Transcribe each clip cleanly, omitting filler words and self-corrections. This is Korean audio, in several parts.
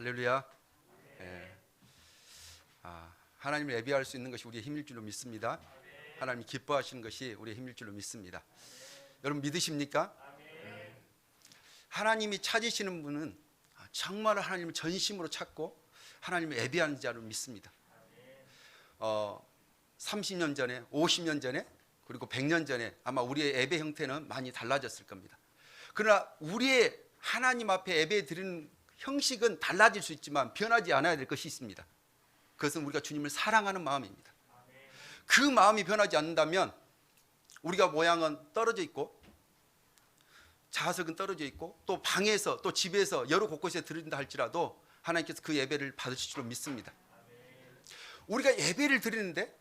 할렐루야. 예. 하나님을 예배할 수 있는 것이 우리의 힘일 줄로 믿습니다. 하나님이 기뻐하시는 것이 우리의 힘일 줄로 믿습니다. 여러분 믿으십니까? 하나님이 찾으시는 분은 정말 하나님을 전심으로 찾고 하나님을 예배하는 자로 믿습니다. 30년 전에, 50년 전에, 그리고 100년 전에 아마 우리의 예배 형태는 많이 달라졌을 겁니다. 그러나 우리의 하나님 앞에 예배 드리는 형식은 달라질 수 있지만 변하지 않아야 될 것이 있습니다. 그것은 우리가 주님을 사랑하는 마음입니다. 그 마음이 변하지 않는다면 우리가 모양은 떨어져 있고 자석은 떨어져 있고 또 방에서 또 집에서 여러 곳곳에 드린다 할지라도 하나님께서 그 예배를 받으실 줄로 믿습니다. 우리가 예배를 드리는데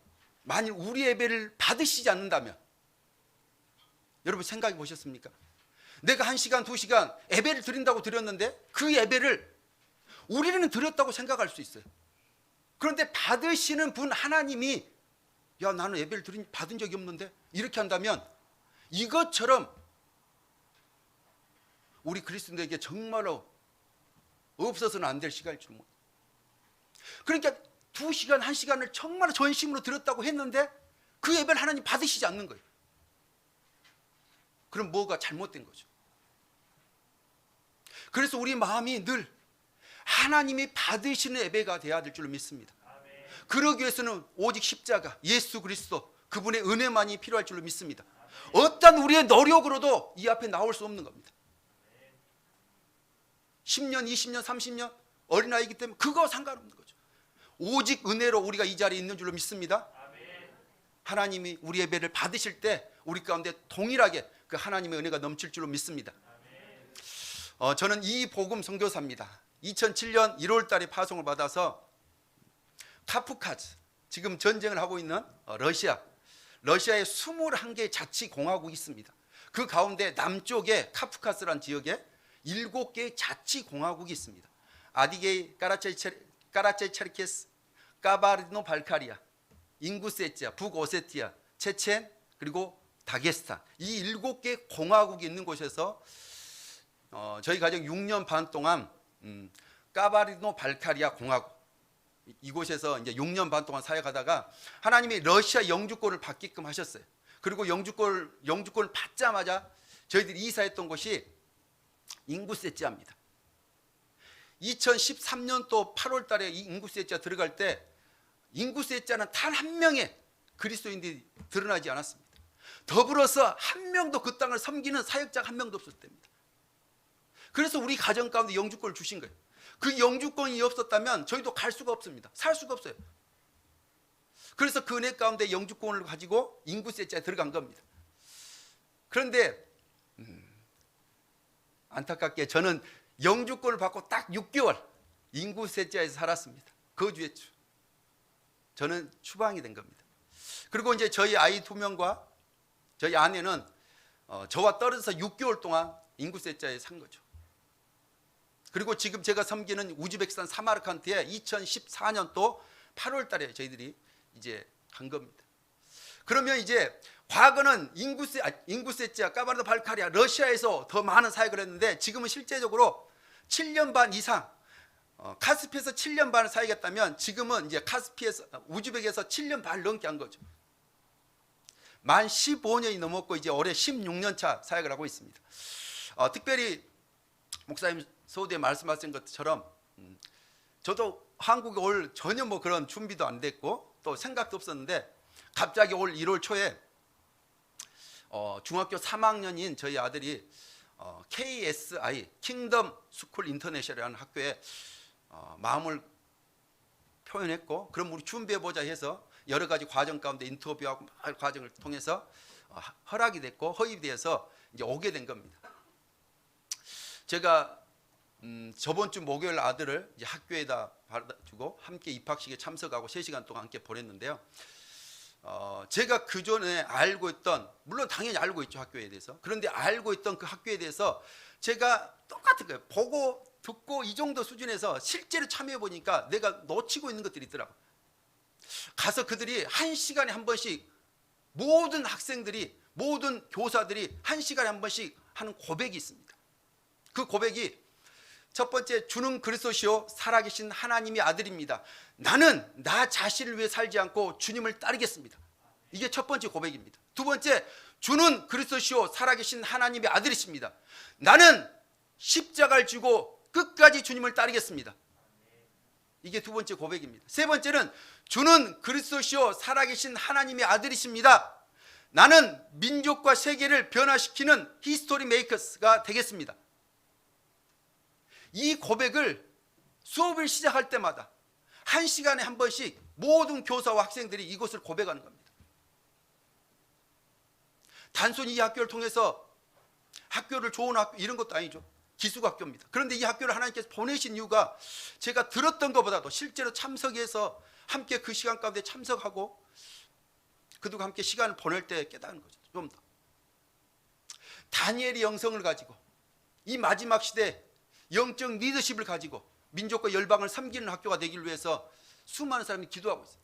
만일 우리 예배를 받으시지 않는다면 여러분 생각해 보셨습니까? 내가 1시간, 2시간 예배를 드린다고 드렸는데 그 예배를 우리는 드렸다고 생각할 수 있어요. 그런데 받으시는 분 하나님이 야 나는 예배를 받은 적이 없는데 이렇게 한다면 이것처럼 우리 그리스도인에게 정말로 없어서는 안 될 시간일 줄 몰라요. 그러니까 2시간, 1시간을 정말 전심으로 드렸다고 했는데 그 예배를 하나님 받으시지 않는 거예요. 그럼 뭐가 잘못된 거죠. 그래서 우리 마음이 늘 하나님이 받으시는 예배가 되어야 될 줄로 믿습니다. 그러기 위해서는 오직 십자가, 예수 그리스도 그분의 은혜만이 필요할 줄로 믿습니다. 어떤 우리의 노력으로도 이 앞에 나올 수 없는 겁니다. 10년, 20년, 30년 어린아이이기 때문에 그거 상관없는 거죠. 오직 은혜로 우리가 이 자리에 있는 줄로 믿습니다. 하나님이 우리 예배를 받으실 때 우리 가운데 동일하게 그 하나님의 은혜가 넘칠 줄로 믿습니다. 저는 이 복음 선교사입니다. 2007년 1월 달에 파송을 받아서 카프카즈, 지금 전쟁을 하고 있는 러시아에 21개의 자치공화국이 있습니다. 그 가운데 남쪽에 카프카스라는 지역에 7개의 자치공화국이 있습니다. 아디게이, 까라체체르케스, 까바르디노 발카리아, 잉구세티아, 북오세티아, 체첸, 그리고 다게스탄, 이 7개 공화국이 있는 곳에서 저희 가족 6년 반 동안 까바르디노 발카리아 공화국 이곳에서 이제 6년 반 동안 사역하다가 하나님이 러시아 영주권을 받게끔 하셨어요. 그리고 영주권을 받자마자 저희들이 이사했던 곳이 잉구세티아입니다. 2013년도 8월 달에 이 잉구세티아 들어갈 때 잉구세티아는 단 한 명의 그리스도인들이 드러나지 않았습니다. 더불어서 한 명도 그 땅을 섬기는 사역자가 한 명도 없었을 때입니다. 그래서 우리 가정 가운데 영주권을 주신 거예요. 그 영주권이 없었다면 저희도 갈 수가 없습니다. 살 수가 없어요. 그래서 그 은혜 가운데 영주권을 가지고 잉구세티아에 들어간 겁니다. 그런데 안타깝게 저는 영주권을 받고 딱 6개월 잉구세티아에서 살았습니다. 거주했죠. 저는 추방이 된 겁니다. 그리고 이제 저희 아이 2명과 저희 아내는 저와 떨어져서 6개월 동안 잉구세티아에 산 거죠. 그리고 지금 제가 섬기는 우즈베키스탄 사마르칸트에 2014년도 8월 달에 저희들이 이제 간 겁니다. 그러면 이제 과거는 잉구세티아, 까바르디노 발카리아, 러시아에서 더 많은 사역을 했는데 지금은 실제적으로 7년 반 이상 카스피에서 7년 반을 사역했다면 지금은 이제 우즈벡에서 7년 반 넘게 한 거죠. 만 15년이 넘었고 이제 올해 16년 차 사역을 하고 있습니다. 특별히 목사님 서두에 말씀하신 것처럼 저도 한국에 올 전혀 뭐 그런 준비도 안 됐고 또 생각도 없었는데 갑자기 올 1월 초에 중학교 3학년인 저희 아들이 KSI 킹덤 스쿨 인터내셔널이라는 학교에 마음을 표현했고 그럼 우리 준비해보자 해서 여러 가지 과정 가운데 인터뷰하고 과정을 통해서 허락이 됐고 허입이 돼서 이제 오게 된 겁니다. 제가 저번 주 목요일 아들을 이제 학교에다 받아주고 함께 입학식에 참석하고 3시간 동안 함께 보냈는데요. 제가 그 전에 알고 있던, 물론 당연히 알고 있죠 학교에 대해서. 그런데 알고 있던 그 학교에 대해서 제가 똑같은 거예요. 보고 듣고 이 정도 수준에서 실제로 참여해 보니까 내가 놓치고 있는 것들이 있더라고요. 가서 그들이 1시간에 한 번씩 모든 학생들이 모든 교사들이 1시간에 한 번씩 하는 고백이 있습니다. 그 고백이 첫 번째, 주는 그리스도시요 살아계신 하나님의 아들입니다. 나는 나 자신을 위해 살지 않고 주님을 따르겠습니다. 이게 첫 번째 고백입니다. 두 번째, 주는 그리스도시요 살아계신 하나님의 아들이십니다. 나는 십자가를 지고 끝까지 주님을 따르겠습니다. 이게 두 번째 고백입니다. 세 번째는 주는 그리스도시요 살아계신 하나님의 아들이십니다. 나는 민족과 세계를 변화시키는 히스토리 메이커스가 되겠습니다. 이 고백을 수업을 시작할 때마다 1시간에 한 번씩 모든 교사와 학생들이 이것을 고백하는 겁니다. 단순히 이 학교를 통해서 학교를 좋은 학교 이런 것도 아니죠. 기숙학교입니다. 그런데 이 학교를 하나님께서 보내신 이유가 제가 들었던 것보다도 실제로 참석해서 함께 그 시간 가운데 참석하고 그들과 함께 시간을 보낼 때 깨닫는 거죠. 좀 더 다니엘의 영성을 가지고 이 마지막 시대 영적 리더십을 가지고 민족과 열방을 섬기는 학교가 되기 위해서 수많은 사람이 기도하고 있어요.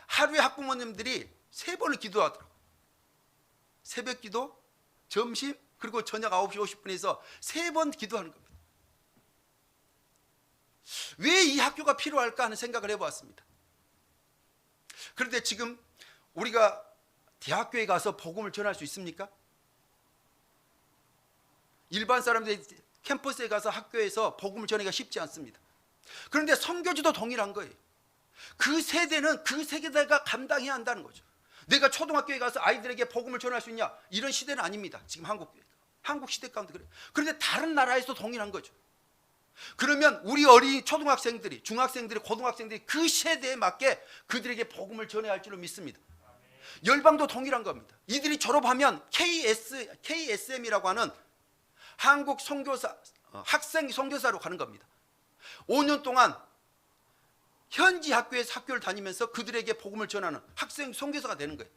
하루에 학부모님들이 3번을 기도하더라고요. 새벽 기도, 점심, 그리고 저녁 9시 50분에서 3번 기도하는 겁니다. 왜 이 학교가 필요할까 하는 생각을 해보았습니다. 그런데 지금 우리가 대학교에 가서 복음을 전할 수 있습니까? 일반 사람들이 캠퍼스에 가서 학교에서 복음을 전하기가 쉽지 않습니다. 그런데 선교지도 동일한 거예요. 그 세대는 그 세대가 감당해야 한다는 거죠. 내가 초등학교에 가서 아이들에게 복음을 전할 수 있냐? 이런 시대는 아닙니다. 지금 한국 시대 가운데 그래요. 그런데 다른 나라에서 동일한 거죠. 그러면 우리 어린 초등학생들이, 중학생들이, 고등학생들이 그 세대에 맞게 그들에게 복음을 전해야 할 줄로 믿습니다. 열방도 동일한 겁니다. 이들이 졸업하면 KSM이라고 하는 한국 선교사, 학생 선교사로 가는 겁니다. 5년 동안 현지 학교에서 학교를 다니면서 그들에게 복음을 전하는 학생 선교사가 되는 거예요.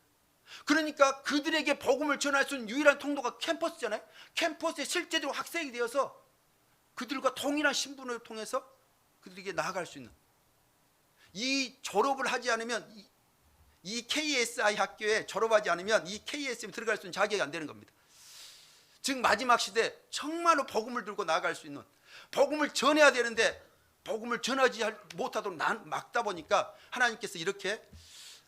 그러니까 그들에게 복음을 전할 수 있는 유일한 통로가 캠퍼스잖아요. 캠퍼스에 실제로 학생이 되어서 그들과 동일한 신분을 통해서 그들에게 나아갈 수 있는, 이 졸업을 하지 않으면 이 KSI 학교에 졸업하지 않으면 이 KSM에 들어갈 수 있는 자격이 안 되는 겁니다. 즉 마지막 시대 정말로 복음을 들고 나아갈 수 있는, 복음을 전해야 되는데 복음을 전하지 못하도록 막다 보니까 하나님께서 이렇게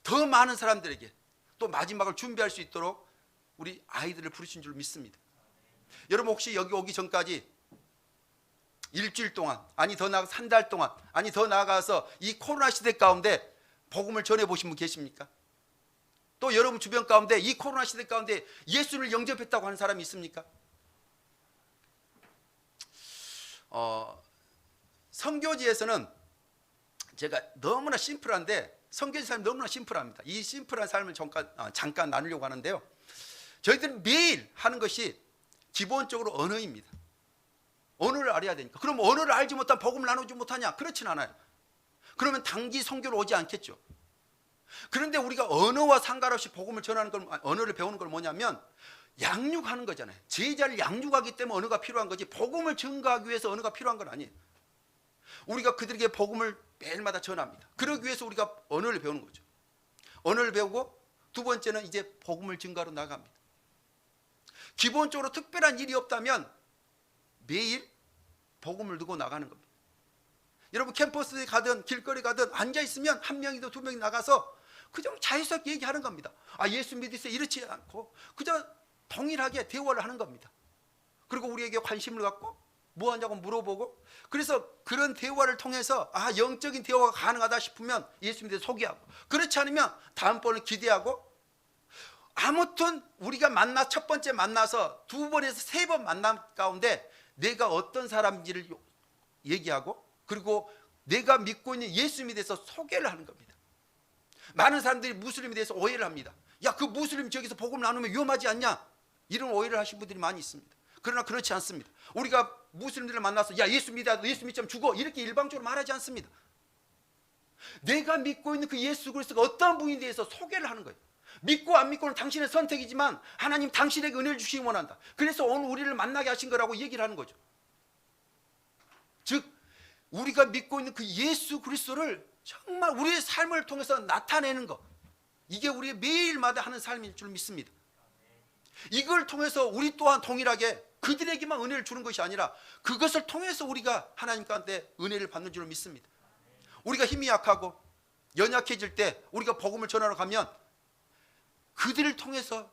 더 많은 사람들에게 또 마지막을 준비할 수 있도록 우리 아이들을 부르신 줄 믿습니다. 여러분 혹시 여기 오기 전까지 일주일 동안, 아니 더 나아가 3달 동안, 아니 더 나아가서 이 코로나 시대 가운데 복음을 전해보신 분 계십니까? 또 여러분 주변 가운데 이 코로나 시대 가운데 예수를 영접했다고 하는 사람이 있습니까? 선교지에서는 제가 너무나 심플한데, 선교지 삶이 너무나 심플합니다. 이 심플한 삶을 잠깐 나누려고 하는데요. 저희들은 매일 하는 것이 기본적으로 언어입니다. 언어를 알아야 되니까. 그럼 언어를 알지 못하면 복음을 나누지 못하냐? 그렇진 않아요. 그러면 단기 선교로 오지 않겠죠. 그런데 우리가 언어와 상관없이 복음을 전하는 걸, 언어를 배우는 걸 뭐냐면 양육하는 거잖아요. 제자를 양육하기 때문에 언어가 필요한 거지, 복음을 전가하기 위해서 언어가 필요한 건 아니에요. 우리가 그들에게 복음을 매일마다 전합니다. 그러기 위해서 우리가 언어를 배우는 거죠. 언어를 배우고 두 번째는 이제 복음을 전가로 나갑니다. 기본적으로 특별한 일이 없다면 매일 복음을 두고 나가는 겁니다. 여러분 캠퍼스에 가든 길거리 가든 앉아있으면 한 명이든 두 명이 나가서 그저 자유스럽게 얘기하는 겁니다. 아, 예수 믿으세요 이렇지 않고 그저 동일하게 대화를 하는 겁니다. 그리고 우리에게 관심을 갖고 뭐 하냐고 물어보고, 그래서 그런 대화를 통해서 아, 영적인 대화가 가능하다 싶으면 예수 믿어 소개하고, 그렇지 않으면 다음번을 기대하고, 아무튼 우리가 첫 번째 만나서 두 번에서 세 번 만남 가운데 내가 어떤 사람인지를 얘기하고, 그리고 내가 믿고 있는 예수님에 대해서 소개를 하는 겁니다. 많은 사람들이 무슬림에 대해서 오해를 합니다. 야, 그 무슬림 저기서 복음을 나누면 위험하지 않냐? 이런 오해를 하신 분들이 많이 있습니다. 그러나 그렇지 않습니다. 우리가 무슬림들을 만나서 야, 예수 믿어, 예수 믿자면 죽어, 이렇게 일방적으로 말하지 않습니다. 내가 믿고 있는 그 예수 그리스도가 어떤 분에 대해서 소개를 하는 거예요. 믿고 안 믿고는 당신의 선택이지만 하나님 당신에게 은혜를 주시기 원한다. 그래서 오늘 우리를 만나게 하신 거라고 얘기를 하는 거죠. 즉 우리가 믿고 있는 그 예수 그리스도를 정말 우리의 삶을 통해서 나타내는 것, 이게 우리의 매일마다 하는 삶일 줄 믿습니다. 이걸 통해서 우리 또한 동일하게 그들에게만 은혜를 주는 것이 아니라 그것을 통해서 우리가 하나님 가운데 은혜를 받는 줄로 믿습니다. 우리가 힘이 약하고 연약해질 때 우리가 복음을 전하러 가면 그들을 통해서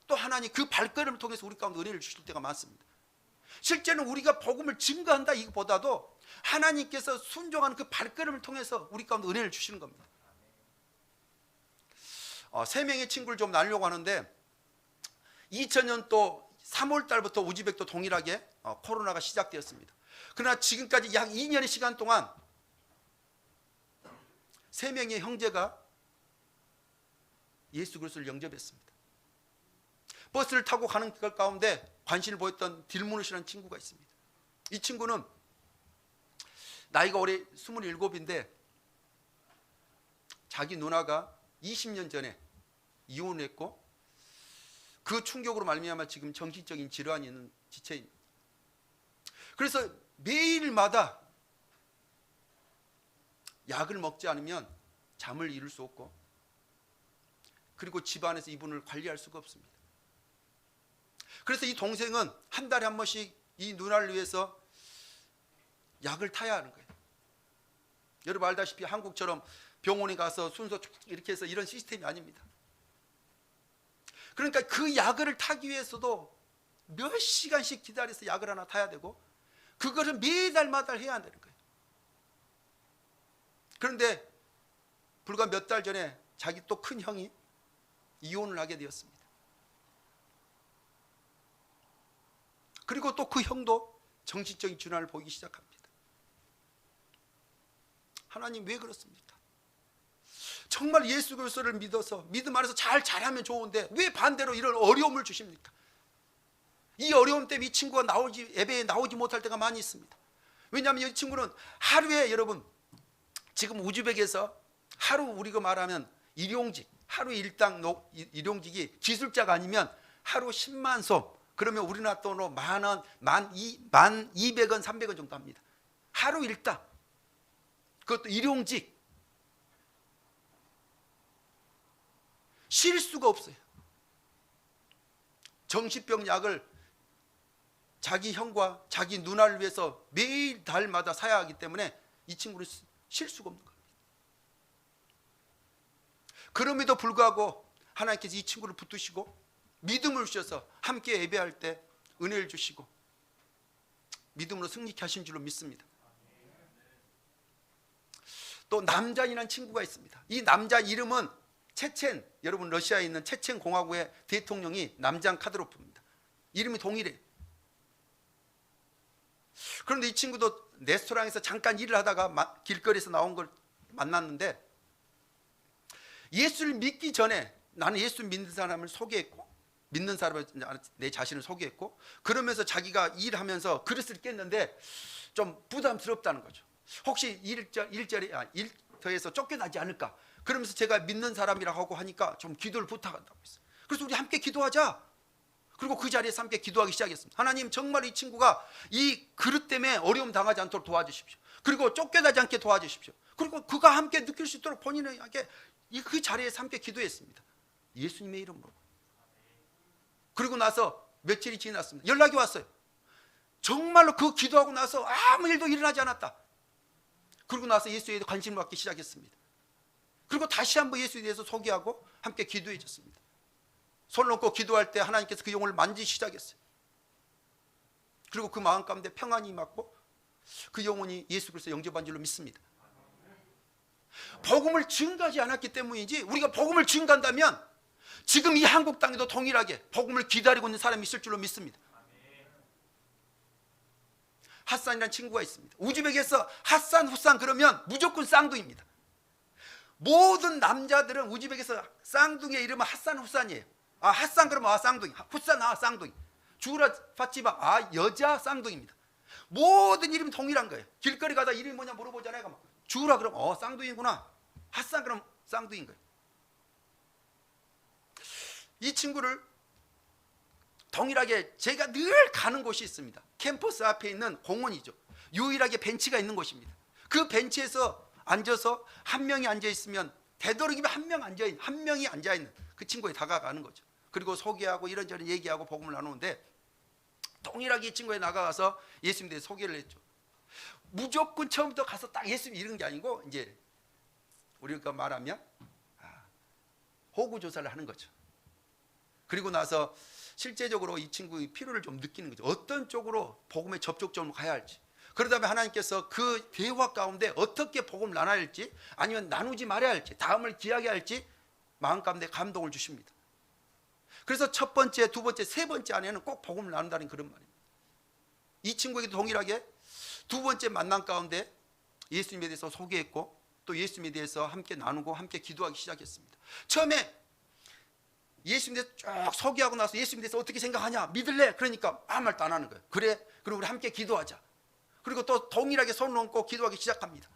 또 하나님 그 발걸음을 통해서 우리 가운데 은혜를 주실 때가 많습니다. 실제는 우리가 복음을 증거한다 이보다도 하나님께서 순종하는 그 발걸음을 통해서 우리 가운데 은혜를 주시는 겁니다. 3명의 친구를 좀 나누려고 하는데 2000년도 3월 달부터 우즈벡도 동일하게 코로나가 시작되었습니다. 그러나 지금까지 약 2년의 시간 동안 3명의 형제가 예수 그리스도를 영접했습니다. 버스를 타고 가는 길 가운데 관심을 보였던 딜무누시라는 친구가 있습니다. 이 친구는 나이가 올해 27인데 자기 누나가 20년 전에 이혼했고 그 충격으로 말미암아 지금 정신적인 질환이 있는 지체입니다. 그래서 매일마다 약을 먹지 않으면 잠을 이룰 수 없고 그리고 집안에서 이분을 관리할 수가 없습니다. 그래서 이 동생은 한 달에 한 번씩 이 누나를 위해서 약을 타야 하는 거예요. 여러분 알다시피 한국처럼 병원에 가서 순서 이렇게 해서 이런 시스템이 아닙니다. 그러니까 그 약을 타기 위해서도 몇 시간씩 기다려서 약을 하나 타야 되고 그것을 매달마다 해야 한다는 거예요. 그런데 불과 몇 달 전에 자기 또 큰 형이 이혼을 하게 되었습니다. 그리고 또 그 형도 정신적인 질환을 보이기 시작합니다. 하나님 왜 그렇습니까? 정말 예수 그리스도를 믿어서 믿음 안에서 잘 자라면 좋은데 왜 반대로 이런 어려움을 주십니까? 이 어려움 때문에 이 친구가 예배에 나오지 못할 때가 많이 있습니다. 왜냐하면 이 친구는 하루에 여러분 지금 우즈벡에서 하루 우리가 말하면 일용직 하루 일당 일용직이 기술자가 아니면 하루 10만 솜 그러면 우리나라 돈으로 10,000원, 12,000원, 300원 정도 합니다. 하루 일당 그것도 일용직 쉴 수가 없어요. 정신병 약을 자기 형과 자기 누나를 위해서 매일 달마다 사야 하기 때문에 이 친구는 쉴 수가 없는 겁니다. 그럼에도 불구하고 하나님께서 이 친구를 붙드시고 믿음을 주셔서 함께 예배할 때 은혜를 주시고 믿음으로 승리케 하신 줄로 믿습니다. 또 남잔이라는 친구가 있습니다. 이 남잔 이름은 체첸, 여러분 러시아에 있는 체첸 공화국의 대통령이 남잔 카드로프입니다. 이름이 동일해요. 그런데 이 친구도 레스토랑에서 잠깐 일을 하다가 길거리에서 나온 걸 만났는데 예수를 믿기 전에 나는 예수 믿는 사람을 소개했고 믿는 사람을 내 자신을 소개했고 그러면서 자기가 일하면서 그릇을 깼는데 좀 부담스럽다는 거죠. 혹시 일터에서 쫓겨나지 않을까? 그러면서 제가 믿는 사람이라고 하고 하니까 좀 기도를 부탁한다고 했어요. 그래서 우리 함께 기도하자. 그리고 그 자리에서 함께 기도하기 시작했습니다. 하나님 정말 이 친구가 이 그릇 때문에 어려움 당하지 않도록 도와주십시오. 그리고 쫓겨나지 않게 도와주십시오. 그리고 그가 함께 느낄 수 있도록 본인에게 그 자리에서 함께 기도했습니다. 예수님의 이름으로. 그리고 나서 며칠이 지났습니다. 연락이 왔어요. 정말로 그 기도하고 나서 아무 일도 일어나지 않았다. 그리고 나서 예수에 대해 관심을 갖기 시작했습니다. 그리고 다시 한번 예수에 대해서 소개하고 함께 기도해 줬습니다. 손 놓고 기도할 때 하나님께서 그 영혼을 만지기 시작했어요. 그리고 그 마음 가운데 평안이 임했고 그 영혼이 예수 그리스도 영접한 줄로 믿습니다. 복음을 증거하지 않았기 때문이지 우리가 복음을 증거한다면 지금 이 한국 땅에도 동일하게 복음을 기다리고 있는 사람이 있을 줄로 믿습니다. 핫산이라는 친구가 있습니다. 우즈벡에서 핫산, 후산 그러면 무조건 쌍둥이입니다. 모든 남자들은 우즈벡에서 쌍둥이의 이름은 핫산, 후산이에요. 아 핫산 그러면 아 쌍둥이, 후산 아 쌍둥이, 주라 파치바 아 여자 쌍둥이입니다. 모든 이름이 동일한 거예요. 길거리 가다 이름이 뭐냐 물어보잖아요. 주라 그러면 쌍둥이구나. 핫산 그러면 쌍둥이인 거예요. 이 친구를 동일하게 제가 늘 가는 곳이 있습니다. 캠퍼스 앞에 있는 공원이죠. 유일하게 벤치가 있는 곳입니다. 그 벤치에서 앉아서 한 명이 앉아 있으면 되도록이면 한 명이 앉아 있는 그 친구에 다가가는 거죠. 그리고 소개하고 이런저런 얘기하고 복음을 나누는데 동일하게 이 친구에 나가서 예수님에 대해 소개를 했죠. 무조건 처음부터 가서 딱 예수님 이런 게 아니고 이제 우리가 말하면 호구 조사를 하는 거죠. 그리고 나서 실제적으로 이 친구의 필요를 좀 느끼는 거죠. 어떤 쪽으로 복음의 접촉점으로 가야 할지. 그러다 보면 하나님께서 그 대화 가운데 어떻게 복음을 나눠야 할지, 아니면 나누지 말아야 할지, 다음을 기하게 할지 마음 가운데 감동을 주십니다. 그래서 첫 번째, 두 번째, 세 번째 안에는 꼭 복음을 나눈다는 그런 말입니다. 이 친구에게도 동일하게 두 번째 만남 가운데 예수님에 대해서 소개했고 또 예수님에 대해서 함께 나누고 함께 기도하기 시작했습니다. 처음에 예수님에 대해서 쭉 소개하고 나서 예수님에 대해서 어떻게 생각하냐, 믿을래? 그러니까 아무 말도 안 하는 거예요. 그래, 그럼 우리 함께 기도하자. 그리고 또 동일하게 손을 얹고 기도하기 시작합니다.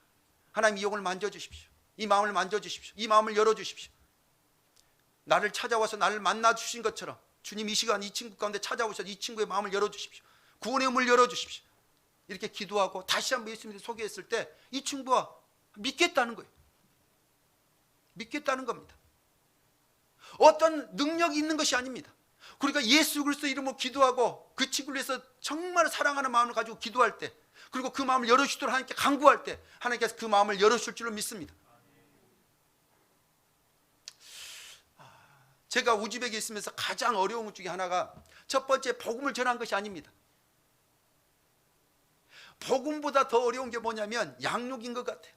하나님, 이 영을 만져주십시오. 이 마음을 만져주십시오. 이 마음을 열어주십시오. 나를 찾아와서 나를 만나 주신 것처럼 주님 이 시간 이 친구 가운데 찾아오셔서 이 친구의 마음을 열어주십시오. 구원의 문을 열어주십시오. 이렇게 기도하고 다시 한번 예수님을 소개했을 때 이 친구가 믿겠다는 거예요. 믿겠다는 겁니다. 어떤 능력이 있는 것이 아닙니다. 그러니까 예수 그리스도 이름으로 기도하고 그 친구를 위해서 정말 사랑하는 마음을 가지고 기도할 때, 그리고 그 마음을 열어주시도록 하나님께 간구할 때 하나님께서 그 마음을 열어주실 줄로 믿습니다. 제가 우즈벡에 있으면서 가장 어려운 것 중에 하나가 첫 번째 복음을 전한 것이 아닙니다. 복음보다 더 어려운 게 뭐냐면 양육인 것 같아요.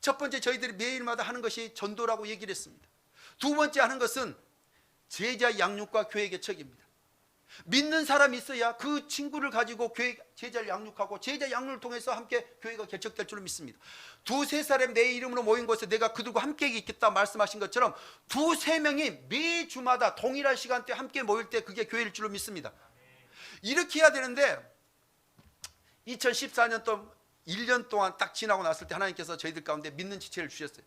첫 번째, 저희들이 매일마다 하는 것이 전도라고 얘기를 했습니다. 두 번째 하는 것은 제자 양육과 교회 개척입니다. 믿는 사람이 있어야 그 친구를 가지고 교회 제자를 양육하고 제자 양육을 통해서 함께 교회가 개척될 줄로 믿습니다. 두세 사람 내 이름으로 모인 곳에 내가 그들과 함께 있겠다 말씀하신 것처럼 두세 명이 매주마다 동일한 시간대에 함께 모일 때 그게 교회일 줄로 믿습니다. 이렇게 해야 되는데 2014년 또 1년 동안 딱 지나고 났을 때 하나님께서 저희들 가운데 믿는 지체를 주셨어요.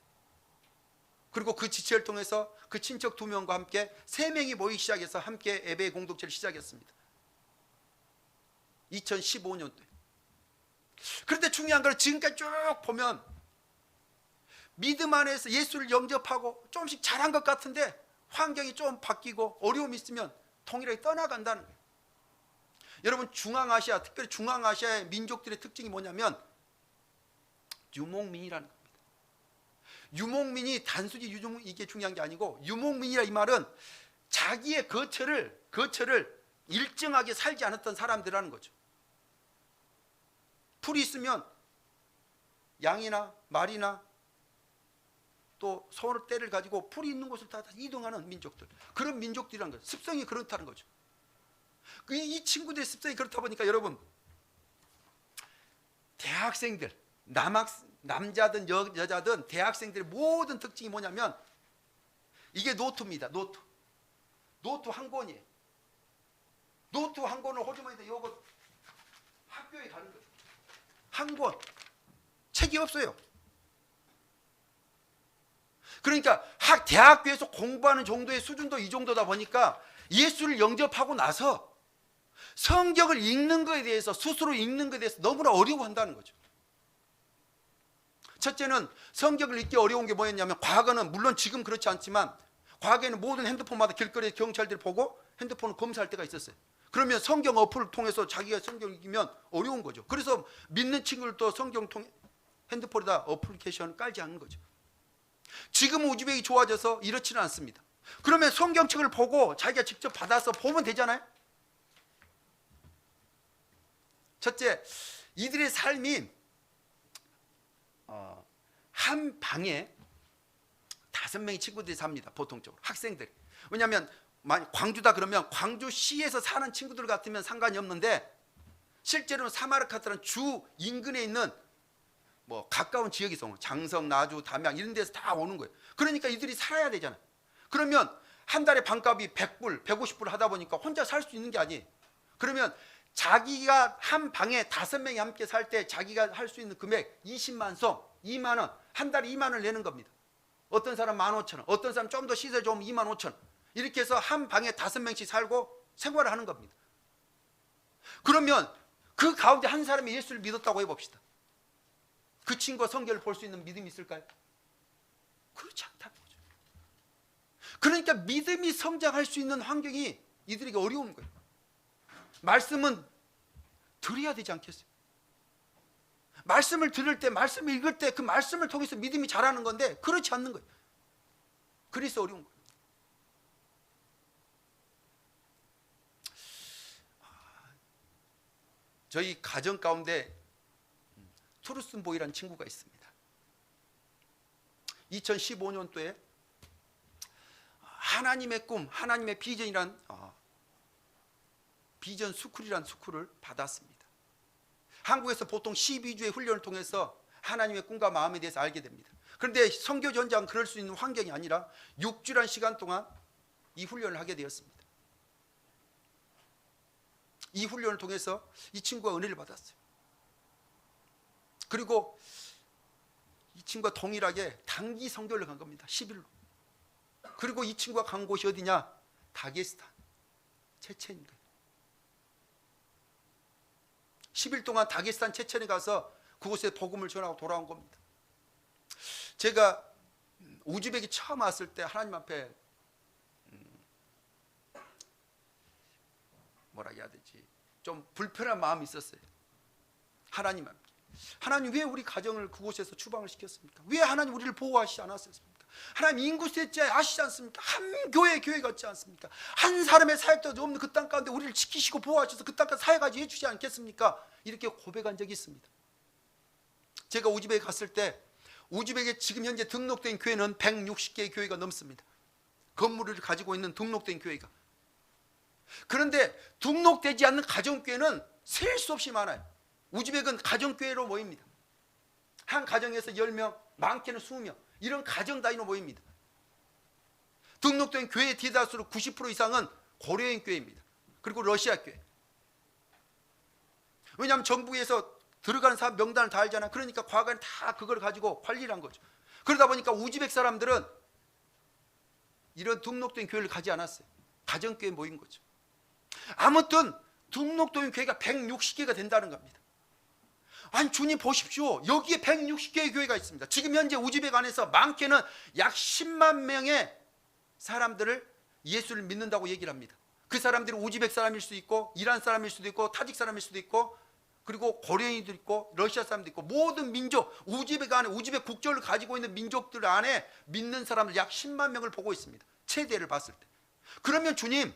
그리고 그 지체를 통해서 그 친척 2명과 함께 3명이 모이기 시작해서 함께 예배 공동체를 시작했습니다. 2015년도에. 그런데 중요한 건 지금까지 쭉 보면 믿음 안에서 예수를 영접하고 조금씩 잘한 것 같은데 환경이 좀 바뀌고 어려움이 있으면 통일하게 떠나간다는 거예요. 여러분, 중앙아시아, 특별히 중앙아시아의 민족들의 특징이 뭐냐면 유목민이라는 겁니다. 유목민이 단순히 이게 중요한 게 아니고, 유목민이라 이 말은 자기의 거처를 일정하게 살지 않았던 사람들이라는 거죠. 풀이 있으면 양이나 말이나 또 소떼를 가지고 풀이 있는 곳을 다 이동하는 민족들, 그런 민족들이라는 거죠. 습성이 그렇다는 거죠. 이 친구들의 습성이 그렇다 보니까 여러분, 대학생들, 남자든 여자든 대학생들의 모든 특징이 뭐냐면 이게 노트입니다. 노트 한 권이에요. 노트 한 권을 호주머니에 요거 학교에 가는 거예요. 한 권. 책이 없어요. 그러니까 대학교에서 공부하는 정도의 수준도 이 정도다 보니까 예수를 영접하고 나서 성경을 읽는 것에 대해서, 스스로 읽는 것에 대해서 너무나 어려워한다는 거죠. 첫째는 성경을 읽기 어려운 게 뭐였냐면, 과거는, 물론 지금 그렇지 않지만 과거에는 모든 핸드폰마다 길거리에 경찰들이 보고 핸드폰을 검사할 때가 있었어요. 그러면 성경 어플을 통해서 자기가 성경을 읽으면 어려운 거죠. 그래서 믿는 친구들도 성경 통해 핸드폰에다 어플리케이션을 깔지 않는 거죠. 지금은 우즈벡이 좋아져서 이렇지는 않습니다. 그러면 성경책을 보고 자기가 직접 받아서 보면 되잖아요. 첫째, 이들의 삶이 한 방에 5명의 친구들이 삽니다. 보통적으로 학생들. 왜냐하면 광주다 그러면 광주시에서 사는 친구들 같으면 상관이 없는데, 실제로는 사마르카트라는 주 인근에 있는 가까운 지역에서 장성, 나주, 담양 이런 데서 다 오는 거예요. 그러니까 이들이 살아야 되잖아요. 그러면 한 달에 방값이 100불, 150불 하다 보니까 혼자 살 수 있는 게 아니에요. 그러면 자기가 한 방에 5명이 함께 살 때 자기가 할 수 있는 금액 20만 송, 2만 원, 한 달에 2만 원을 내는 겁니다. 어떤 사람 15,000원, 어떤 사람 좀 더 시세 좋으면 25,000원. 이렇게 해서 한 방에 5명씩 살고 생활을 하는 겁니다. 그러면 그 가운데 한 사람이 예수를 믿었다고 해봅시다. 그 친구가 성경을 볼 수 있는 믿음이 있을까요? 그렇지 않다는 거죠. 그러니까 믿음이 성장할 수 있는 환경이 이들에게 어려운 거예요. 말씀은 들어야 되지 않겠어요? 말씀을 들을 때, 말씀을 읽을 때 그 말씀을 통해서 믿음이 자라는 건데 그렇지 않는 거예요. 그래서 어려운 거예요. 저희 가정 가운데 투르슨보이라는 친구가 있습니다. 2015년도에 하나님의 꿈, 하나님의 비전이란 비전 스쿨이라는 스쿨을 받았습니다. 한국에서 보통 12주의 훈련을 통해서 하나님의 꿈과 마음에 대해서 알게 됩니다. 그런데 선교 전장은 그럴 수 있는 환경이 아니라 6주란 시간 동안 이 훈련을 하게 되었습니다. 이 훈련을 통해서 이 친구가 은혜를 받았어요. 그리고 이 친구가 동일하게 단기 선교를 간 겁니다. 10일로. 그리고 이 친구가 간 곳이 어디냐? 다게스탄, 체첸인 거예요. 10일 동안 다게스탄, 체첸에 가서 그곳에 복음을 전하고 돌아온 겁니다. 제가 우즈벡에 처음 왔을 때 하나님 앞에 뭐라 해야 되지? 좀 불편한 마음이 있었어요. 하나님 앞에. 하나님 왜 우리 가정을 그곳에서 추방을 시켰습니까? 왜 하나님 우리를 보호하시지 않았습니까? 하나님 인구세째 아시지 않습니까? 한 교회 같지 않습니까? 한 사람의 사역도 없는 그 땅 가운데 우리를 지키시고 보호하셔서 그 땅까지 사역하지 해주지 않겠습니까? 이렇게 고백한 적이 있습니다. 제가 우즈벡에 갔을 때 우즈벡에 지금 현재 등록된 교회는 160개의 교회가 넘습니다. 건물을 가지고 있는 등록된 교회가. 그런데 등록되지 않는 가정교회는 셀 수 없이 많아요. 우즈벡은 가정교회로 모입니다. 한 가정에서 10명, 많게는 20명 이런 가정 단위로 모입니다. 등록된 교회의 대다수로 90% 이상은 고려인 교회입니다. 그리고 러시아 교회. 왜냐하면 정부에서 들어가는 사람 명단을 다 알잖아. 그러니까 과거에 다 그걸 가지고 관리를 한 거죠. 그러다 보니까 우즈벡 사람들은 이런 등록된 교회를 가지 않았어요. 가정교회에 모인 거죠. 아무튼 등록된 교회가 160개가 된다는 겁니다. 아니 주님 보십시오. 여기에 160개의 교회가 있습니다. 지금 현재 우즈벡 안에서 많게는 약 10만 명의 사람들을 예수를 믿는다고 얘기를 합니다. 그 사람들이 우즈벡 사람일 수도 있고 이란 사람일 수도 있고 타직 사람일 수도 있고 그리고 고려인도 있고 러시아 사람도 있고 모든 민족 우즈벡 안에 우즈벡 국적을 가지고 있는 민족들 안에 믿는 사람들 약 10만 명을 보고 있습니다. 최대를 봤을 때. 그러면 주님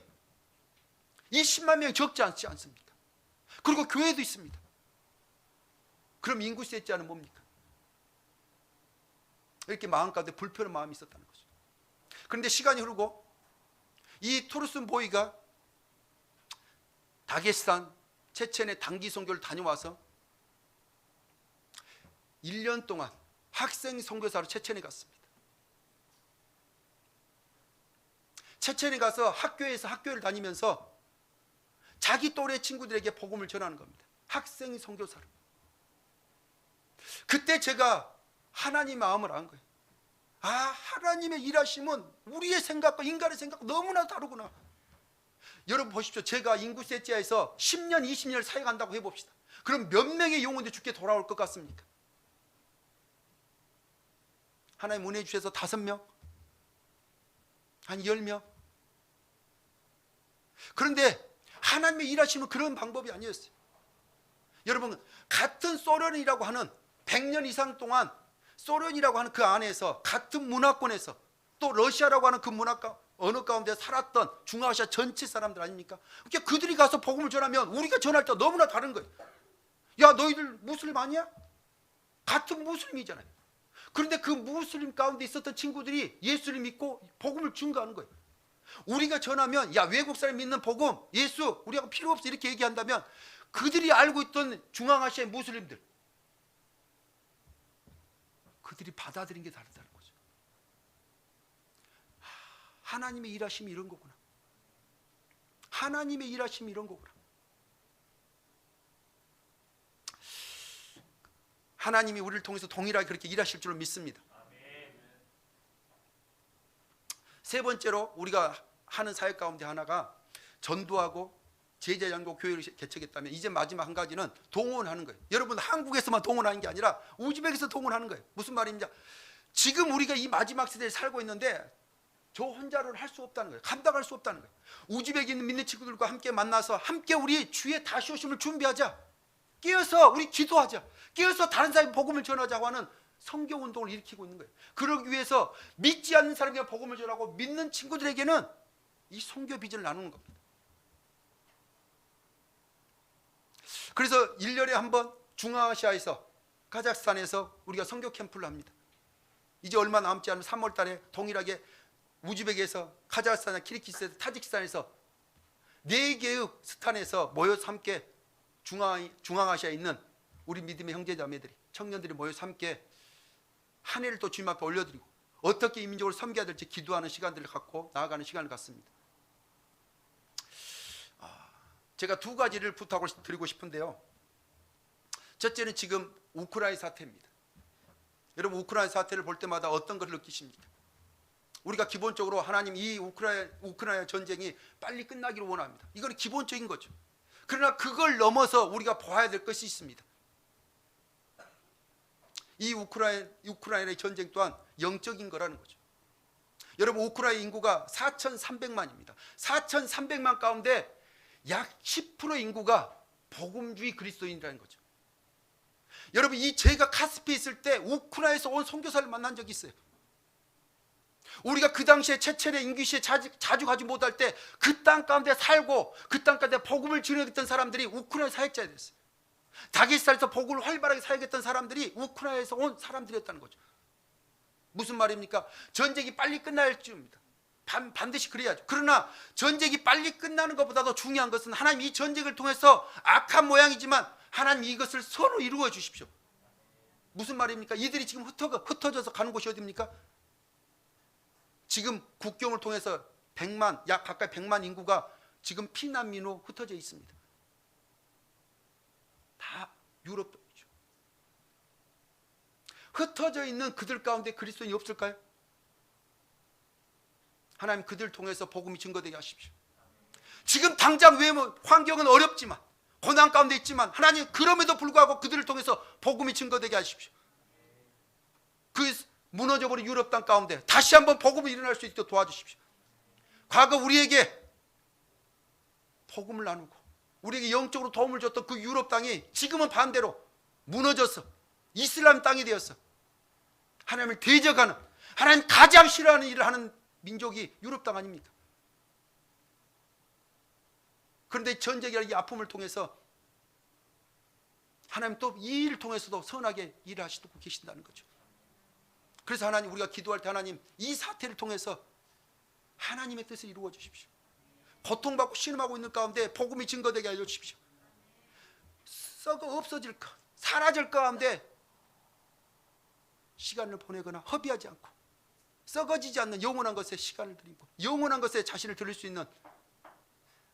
이 10만 명이 적지 않지 않습니까? 그리고 교회도 있습니다. 그럼 인구세자는 뭡니까? 이렇게 마음 가운데 불편한 마음이 있었다는 거죠. 그런데 시간이 흐르고 이 투르슨보이가 다게스탄, 체첸의 단기 선교를 다녀와서 1년 동안 학생 선교사로 체첸에 갔습니다. 체첸에 가서 학교에서 학교를 다니면서 자기 또래 친구들에게 복음을 전하는 겁니다. 학생 선교사로. 그때 제가 하나님 마음을 안 거예요. 아, 하나님의 일하심은 우리의 생각과 인간의 생각과 너무나 다르구나. 여러분 보십시오. 제가 인구세자에서 10년, 20년을 사역한다고 해봅시다. 그럼 몇 명의 영혼들이 주께 돌아올 것 같습니까? 하나님 은혜 주셔서 5명? 한 10명? 그런데 하나님의 일하심은 그런 방법이 아니었어요. 여러분 같은 소련이라고 하는 100년 이상 동안 소련이라고 하는 그 안에서 같은 문화권에서 또 러시아라고 하는 그 문화가 언어 가운데 살았던 중앙아시아 전체 사람들 아닙니까? 그러니까 그들이 가서 복음을 전하면 우리가 전할 때 너무나 다른 거예요. 야 너희들 무슬림 아니야? 같은 무슬림이잖아요. 그런데 그 무슬림 가운데 있었던 친구들이 예수를 믿고 복음을 증거하는 거예요. 우리가 전하면 야 외국 사람이 믿는 복음 예수 우리하고 필요 없어 이렇게 얘기한다면 그들이 알고 있던 중앙아시아의 무슬림들 그들이 받아들인 게 다르다는 거죠. 하나님의 일하심이 이런 거구나. 하나님의 일하심이 이런 거구나. 하나님이 우리를 통해서 동일하게 그렇게 일하실 줄로 믿습니다. 세 번째로 우리가 하는 사역 가운데 하나가 전도하고 제자양도 교회를 개척했다면 이제 마지막 한 가지는 동원하는 거예요. 여러분 한국에서만 동원하는 게 아니라 우즈벡에서 동원하는 거예요. 무슨 말입니까? 지금 우리가 이 마지막 세대에 살고 있는데 저 혼자로는 할 수 없다는 거예요. 감당할 수 없다는 거예요. 우즈벡에 있는 믿는 친구들과 함께 만나서 함께 우리 주의 다시 오심을 준비하자. 깨어서 우리 기도하자. 깨어서 다른 사람이 복음을 전하자고 하는 성경운동을 일으키고 있는 거예요. 그러기 위해서 믿지 않는 사람에게 복음을 전하고 믿는 친구들에게는 이 선교 비전을 나누는 겁니다. 그래서 1년에 한 번 중앙아시아에서 카자흐스탄에서 우리가 선교 캠프를 합니다. 이제 얼마 남지 않은 3월 달에 동일하게 우즈벡에서, 카자흐스탄, 키르기스에서, 타지키스탄에서 4개의 스탄에서 모여서 함께 중앙아시아에 있는 우리 믿음의 형제자매들이, 청년들이 모여서 함께 한 해를 또 주님 앞에 올려드리고 어떻게 이 민족을 섬겨야 될지 기도하는 시간들을 갖고 나아가는 시간을 갖습니다. 제가 2가지를 부탁을 드리고 싶은데요. 첫째는 지금 우크라이나 사태입니다. 여러분, 우크라이나 사태를 볼 때마다 어떤 것을 느끼십니까? 우리가 기본적으로 하나님 이 우크라이나 전쟁이 빨리 끝나기를 원합니다. 이건 기본적인 거죠. 그러나 그걸 넘어서 우리가 봐야 될 것이 있습니다. 이 우크라이나의 전쟁 또한 영적인 거라는 거죠. 여러분, 우크라이나 인구가 4,300만입니다. 4,300만 가운데 약 10% 인구가 복음주의 그리스도인이라는 거죠. 여러분, 이 제가 카스피에 있을 때 우크라이나에서 온 선교사를 만난 적이 있어요. 우리가 그 당시에 체체네 인기시에 자주 가지 못할 때 그 땅 가운데 살고 그 땅 가운데 복음을 전했던 사람들이 우크라이나 사역자가 됐어요. 다게스탄에서 복음을 활발하게 사역했던 사람들이 우크라이나에서 온 사람들이었다는 거죠. 무슨 말입니까? 전쟁이 빨리 끝날 줄입니다. 반드시 그래야죠. 그러나 전쟁이 빨리 끝나는 것보다도 중요한 것은 하나님 이 전쟁을 통해서 악한 모양이지만 하나님 이것을 서로 이루어 주십시오. 무슨 말입니까? 이들이 지금 흩어져서 가는 곳이 어디입니까? 지금 국경을 통해서 약 가까이 100만 인구가 지금 피난민으로 흩어져 있습니다. 다 유럽이죠. 흩어져 있는 그들 가운데 그리스도인이 없을까요? 하나님 그들 통해서 복음이 증거되게 하십시오. 지금 당장 환경은 어렵지만 고난 가운데 있지만 하나님 그럼에도 불구하고 그들을 통해서 복음이 증거되게 하십시오. 그 무너져버린 유럽 땅 가운데 다시 한번 복음이 일어날 수 있도록 도와주십시오. 과거 우리에게 복음을 나누고 우리에게 영적으로 도움을 줬던 그 유럽 땅이 지금은 반대로 무너져서 이슬람 땅이 되어서 하나님을 대적하는, 하나님 가장 싫어하는 일을 하는 민족이 유럽 땅 아닙니까? 그런데 전쟁이라는 이 아픔을 통해서 하나님 또 이 일을 통해서도 선하게 일을 하시고 계신다는 거죠. 그래서 하나님, 우리가 기도할 때 하나님 이 사태를 통해서 하나님의 뜻을 이루어 주십시오. 고통받고 신음하고 있는 가운데 복음이 증거되게 하여 주십시오. 썩어 없어질 것, 사라질 가운데 시간을 보내거나 허비하지 않고 썩어지지 않는 영원한 것에 시간을 드리고 영원한 것에 자신을 드릴 수 있는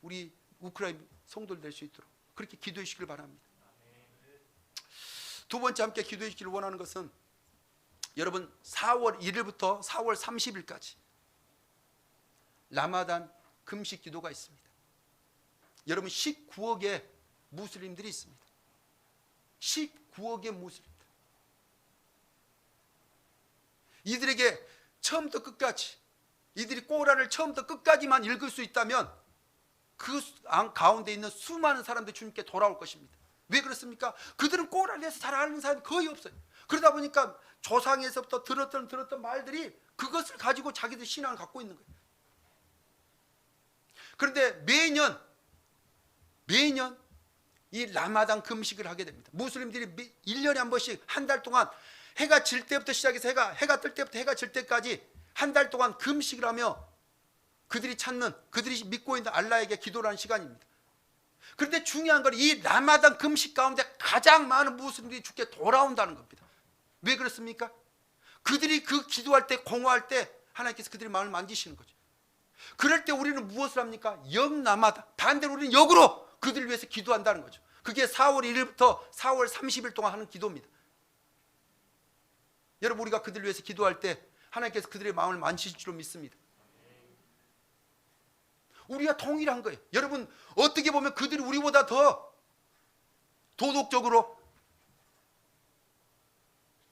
우리 우크라이나 성도들 될 수 있도록 그렇게 기도해 주시길 바랍니다. 두 번째 함께 기도해 주기를 원하는 것은 여러분 4월 1일부터 4월 30일까지 라마단 금식 기도가 있습니다. 여러분 19억의 무슬림들이 있습니다. 19억의 무슬림들. 이들에게 처음부터 끝까지, 이들이 꼬란을 처음부터 끝까지만 읽을 수 있다면 그 가운데 있는 수많은 사람들이 주님께 돌아올 것입니다. 왜 그렇습니까? 그들은 꼬란에 대해서 잘 아는 사람이 거의 없어요. 그러다 보니까 조상에서부터 들었던 말들이 그것을 가지고 자기들 신앙을 갖고 있는 거예요. 그런데 매년 이 라마단 금식을 하게 됩니다. 무슬림들이 1년에 한 번씩 한 달 동안 해가 질 때부터 시작해서 해가 뜰 때부터 해가 질 때까지 한 달 동안 금식을 하며 그들이 믿고 있는 알라에게 기도를 하는 시간입니다. 그런데 중요한 건 이 라마단 금식 가운데 가장 많은 무슬림들이 주께 돌아온다는 겁니다. 왜 그렇습니까? 그들이 그 기도할 때, 공허할 때 하나님께서 그들의 마음을 만지시는 거죠. 그럴 때 우리는 무엇을 합니까? 역라마단, 반대로 우리는 역으로 그들을 위해서 기도한다는 거죠. 그게 4월 1일부터 4월 30일 동안 하는 기도입니다. 여러분, 우리가 그들을 위해서 기도할 때 하나님께서 그들의 마음을 만지실 줄로 믿습니다. 우리가 동일한 거예요. 여러분, 어떻게 보면 그들이 우리보다 더 도덕적으로,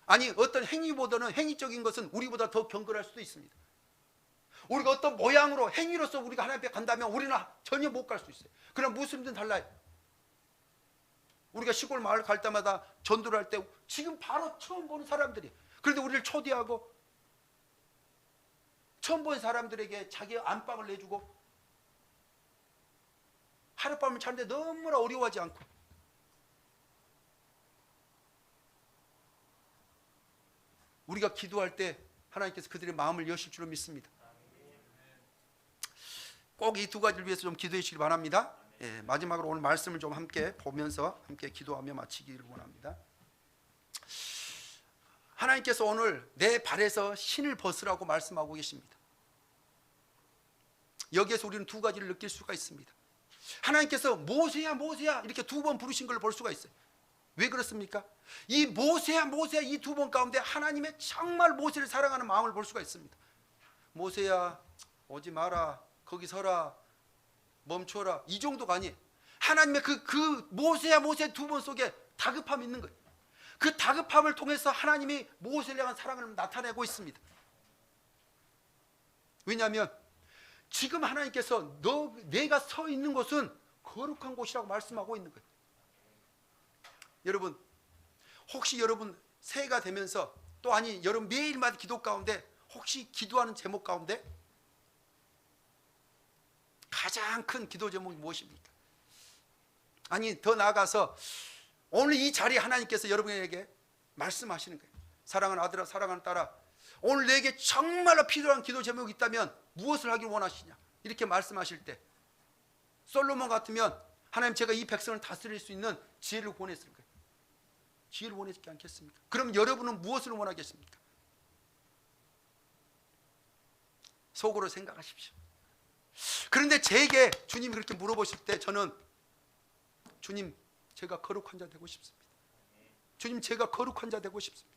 아니 어떤 행위보다는 행위적인 것은 우리보다 더 경건할 수도 있습니다. 우리가 어떤 모양으로 행위로서 우리가 하나님 앞에 간다면 우리는 전혀 못 갈 수 있어요. 그러나 무슬림들은 달라요. 우리가 시골 마을 갈 때마다 전도를 할 때 지금 바로 처음 보는 사람들이, 그런데 우리를 초대하고 처음 본 사람들에게 자기 안방을 내주고 하룻밤을 자는데 너무나 어려워하지 않고, 우리가 기도할 때 하나님께서 그들의 마음을 여실 줄로 믿습니다. 꼭 이 두 가지를 위해서 좀 기도해 주시기 바랍니다. 예, 마지막으로 오늘 말씀을 좀 함께 보면서 함께 기도하며 마치기를 원합니다. 하나님께서 오늘 내 발에서 신을 벗으라고 말씀하고 계십니다. 여기에서 우리는 두 가지를 느낄 수가 있습니다. 하나님께서 모세야 모세야 이렇게 두 번 부르신 걸 볼 수가 있어요. 왜 그렇습니까? 이 모세야 모세야 이 두 번 가운데 하나님의 정말 모세를 사랑하는 마음을 볼 수가 있습니다. 모세야 오지 마라, 거기 서라, 멈춰라, 이 정도가 아니에요. 하나님의 그 모세야 모세 두 번 속에 다급함이 있는 거예요. 그 다급함을 통해서 하나님이 모세를 향한 사랑을 나타내고 있습니다. 왜냐하면 지금 하나님께서 내가 서 있는 곳은 거룩한 곳이라고 말씀하고 있는 거예요. 여러분, 혹시 여러분 새해가 되면서 또 아니 여러분 매일마다 기도 가운데 혹시 기도하는 제목 가운데 가장 큰 기도 제목이 무엇입니까? 아니 더 나아가서 오늘 이 자리에 하나님께서 여러분에게 말씀하시는 거예요. 사랑하는 아들아, 사랑하는 딸아, 오늘 내게 정말로 필요한 기도 제목이 있다면 무엇을 하길 원하시냐, 이렇게 말씀하실 때 솔로몬 같으면 하나님 제가 이 백성을 다스릴 수 있는 지혜를 원했을 거예요. 지혜를 원했지 않겠습니까? 그럼 여러분은 무엇을 원하겠습니까? 속으로 생각하십시오. 그런데 제게 주님이 그렇게 물어보실 때 저는 주님 제가 거룩한 자 되고 싶습니다. 주님 제가 거룩한 자 되고 싶습니다.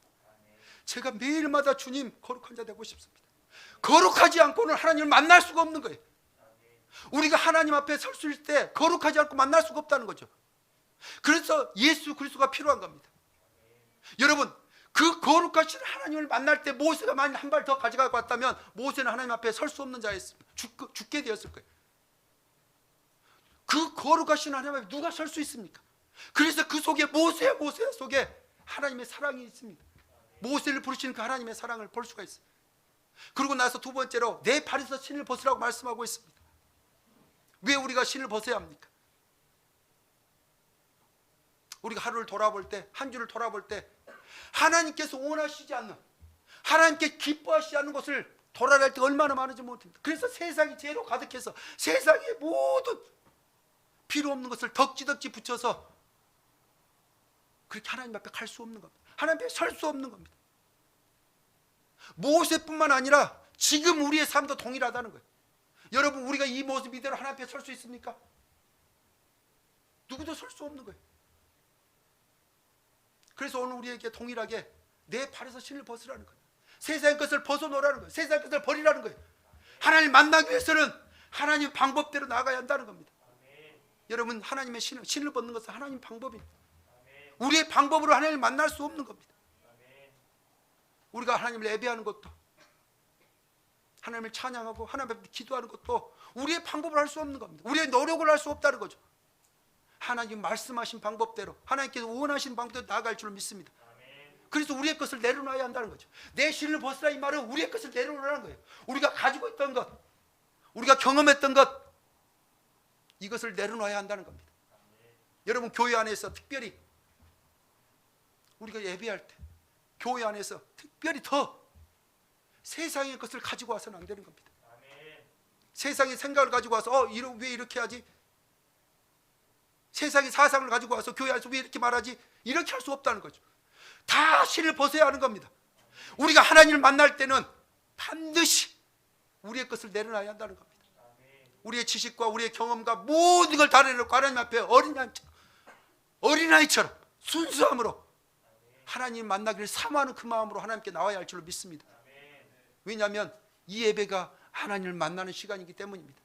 제가 매일마다 주님 거룩한 자 되고 싶습니다. 거룩하지 않고는 하나님을 만날 수가 없는 거예요. 우리가 하나님 앞에 설 수 있을 때 거룩하지 않고 만날 수가 없다는 거죠. 그래서 예수 그리스도가 필요한 겁니다. 여러분, 그 거룩하신 하나님을 만날 때 모세가 만약 한 발 더 가져가고 왔다면 모세는 하나님 앞에 설 수 없는 자였습니다. 죽게 되었을 거예요. 그 거룩하신 하나님 앞에 누가 설 수 있습니까? 그래서 그 속에 모세 속에 하나님의 사랑이 있습니다. 모세를 부르시는 그 하나님의 사랑을 볼 수가 있어요. 그리고 나서 두 번째로 내 발에서 신을 벗으라고 말씀하고 있습니다. 왜 우리가 신을 벗어야 합니까? 우리가 하루를 돌아볼 때, 한 주를 돌아볼 때 하나님께서 원하시지 않는, 하나님께 기뻐하시지 않는 것을 돌아갈 때 얼마나 많은지 모릅니다. 그래서 세상이 죄로 가득해서 세상의 모든 필요 없는 것을 덕지덕지 붙여서 그렇게 하나님 앞에 갈 수 없는 겁니다. 하나님 앞에 설 수 없는 겁니다. 모세뿐만 아니라 지금 우리의 삶도 동일하다는 거예요. 여러분, 우리가 이 모습 이대로 하나님 앞에 설 수 있습니까? 누구도 설 수 없는 거예요. 그래서 오늘 우리에게 동일하게 내 발에서 신을 벗으라는 거예요. 세상의 것을 벗어놓으라는 거예요. 세상의 것을 버리라는 거예요. 하나님 만나기 위해서는 하나님 방법대로 나가야 한다는 겁니다. 여러분, 하나님의 신을 벗는 것은 하나님 방법입니다. 우리의 방법으로 하나님을 만날 수 없는 겁니다. 우리가 하나님을 예배하는 것도, 하나님을 찬양하고 하나님 앞에 기도하는 것도 우리의 방법을 할 수 없는 겁니다. 우리의 노력을 할 수 없다는 거죠. 하나님 말씀하신 방법대로, 하나님께서 원하신 방법대로 나아갈 줄 믿습니다. 그래서 우리의 것을 내려놔야 한다는 거죠. 내 신을 벗으라 이 말은 우리의 것을 내려놓으라는 거예요. 우리가 가지고 있던 것, 우리가 경험했던 것, 이것을 내려놔야 한다는 겁니다. 여러분, 교회 안에서 특별히 우리가 예배할 때 교회 안에서 특별히 더 세상의 것을 가지고 와서는 안 되는 겁니다. 세상의 생각을 가지고 와서 왜 이렇게 하지? 세상의 사상을 가지고 와서 교회 안에서 왜 이렇게 말하지? 이렇게 할 수 없다는 거죠. 다 신을 벗어야 하는 겁니다. 우리가 하나님을 만날 때는 반드시 우리의 것을 내려놔야 한다는 겁니다. 우리의 지식과 우리의 경험과 모든 걸 다 내려놓고 하나님 앞에 어린아이처럼 순수함으로 하나님 만나기를 사모하는 그 마음으로 하나님께 나와야 할 줄로 믿습니다. 왜냐하면 이 예배가 하나님을 만나는 시간이기 때문입니다.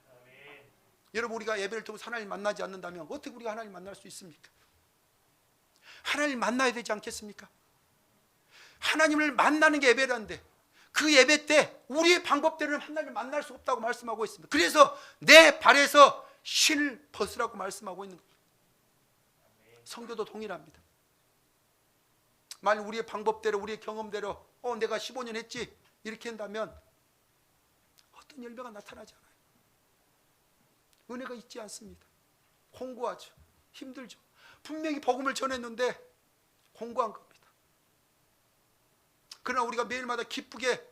여러분, 우리가 예배를 통해서 하나님을 만나지 않는다면 어떻게 우리가 하나님을 만날 수 있습니까? 하나님을 만나야 되지 않겠습니까? 하나님을 만나는 게 예배라는데 그 예배 때 우리의 방법대로는 하나님을 만날 수 없다고 말씀하고 있습니다. 그래서 내 발에서 신을 벗으라고 말씀하고 있는 겁니다. 성도도 동일합니다. 만약 우리의 방법대로 우리의 경험대로 내가 15년 했지 이렇게 한다면 어떤 열매가 나타나지 않아요. 은혜가 있지 않습니다. 공고하죠. 힘들죠. 분명히 복음을 전했는데 공고한 겁니다. 그러나 우리가 매일마다 기쁘게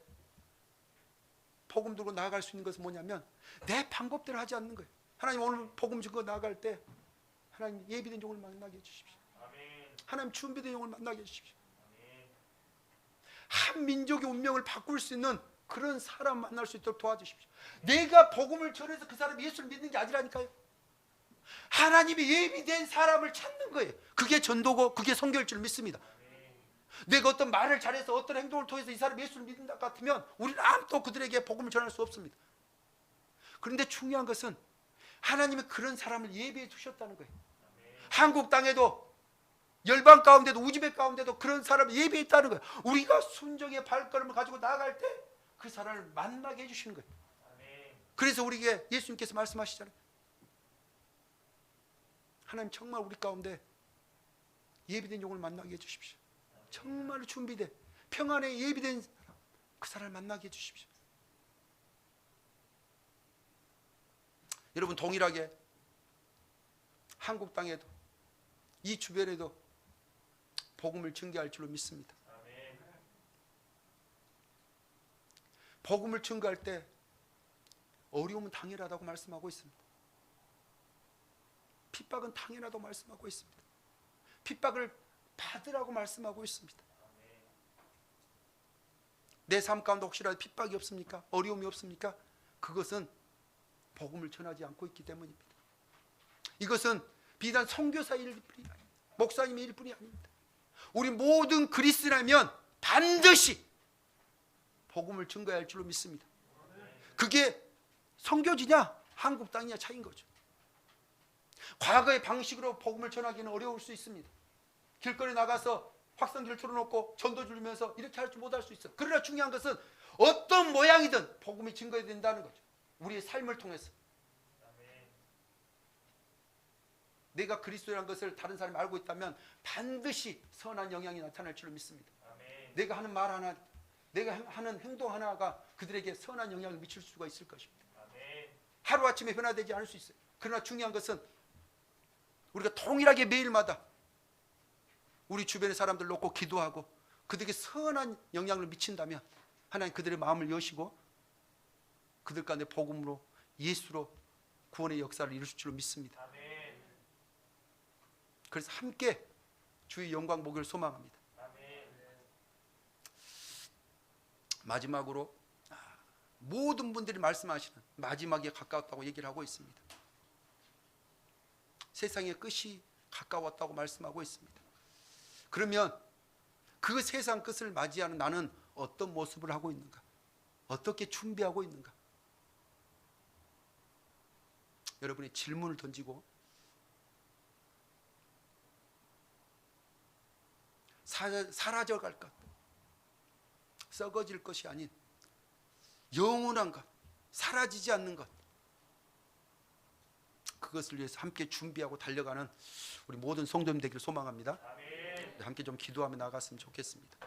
복음 들고 나아갈 수 있는 것은 뭐냐면 내 방법대로 하지 않는 거예요. 하나님 오늘 복음 들고 나아갈 때 하나님 예비된 종을 만나게 해주십시오. 하나님 준비된 종을 만나게 해주십시오. 한 민족의 운명을 바꿀 수 있는 그런 사람 만날 수 있도록 도와주십시오. 내가 복음을 전해서 그 사람이 예수를 믿는 게 아니라니까요. 하나님이 예비된 사람을 찾는 거예요. 그게 전도고 그게 선교일 줄 믿습니다. 내가 어떤 말을 잘해서 어떤 행동을 통해서 이 사람이 예수를 믿는다 같으면 우리는 아무도 그들에게 복음을 전할 수 없습니다. 그런데 중요한 것은 하나님이 그런 사람을 예비해 두셨다는 거예요. 한국 땅에도 열방 가운데도 우즈벡 가운데도 그런 사람을 예비했다는 거예요. 우리가 순종의 발걸음을 가지고 나아갈 때 그 사람을 만나게 해주시는 거예요. 그래서 우리에게 예수님께서 말씀하시잖아요. 하나님 정말 우리 가운데 예비된 종을 만나게 해주십시오. 정말 준비된 평안에 예비된 사람, 그 사람을 만나게 해주십시오. 여러분 동일하게 한국 땅에도 이 주변에도 복음을 증거할 줄로 믿습니다. 복음을 증거할 때 어려움은 당연하다고 말씀하고 있습니다. 핍박은 당연하다고 말씀하고 있습니다. 핍박을 받으라고 말씀하고 있습니다. 내 삶 가운데 혹시라도 핍박이 없습니까? 어려움이 없습니까? 그것은 복음을 전하지 않고 있기 때문입니다. 이것은 비단 선교사 일뿐이 아닙니다. 목사님의 일뿐이 아닙니다. 우리 모든 그리스도라면 반드시 복음을 증거해야 할 줄로 믿습니다. 그게 선교지냐 한국 땅이냐 차이인 거죠. 과거의 방식으로 복음을 전하기는 어려울 수 있습니다. 길거리 나가서 확성기를 틀어놓고 전도 주면서 이렇게 할 줄 못할 수 있어요. 그러나 중요한 것은 어떤 모양이든 복음이 증거해야 된다는 거죠. 우리의 삶을 통해서. 내가 그리스도라는 것을 다른 사람이 알고 있다면 반드시 선한 영향이 나타날 줄로 믿습니다. 내가 하는 말 하나, 내가 하는 행동 하나가 그들에게 선한 영향을 미칠 수가 있을 것입니다. 하루아침에 변화되지 않을 수 있어요. 그러나 중요한 것은 우리가 동일하게 매일마다 우리 주변의 사람들 놓고 기도하고 그들에게 선한 영향을 미친다면 하나님 그들의 마음을 여시고 그들 가운데 복음으로 예수로 구원의 역사를 이루실 줄로 믿습니다. 그래서 함께 주의 영광 보기를 소망합니다. 마지막으로 모든 분들이 말씀하시는 마지막에 가까웠다고 얘기를 하고 있습니다. 세상의 끝이 가까웠다고 말씀하고 있습니다. 그러면 그 세상 끝을 맞이하는 나는 어떤 모습을 하고 있는가? 어떻게 준비하고 있는가? 여러분이 질문을 던지고 사라져갈 것, 썩어질 것이 아닌 영원한 것, 사라지지 않는 것, 그것을 위해서 함께 준비하고 달려가는 우리 모든 성도님 되기를 소망합니다. 함께 좀 기도하며 나갔으면 좋겠습니다.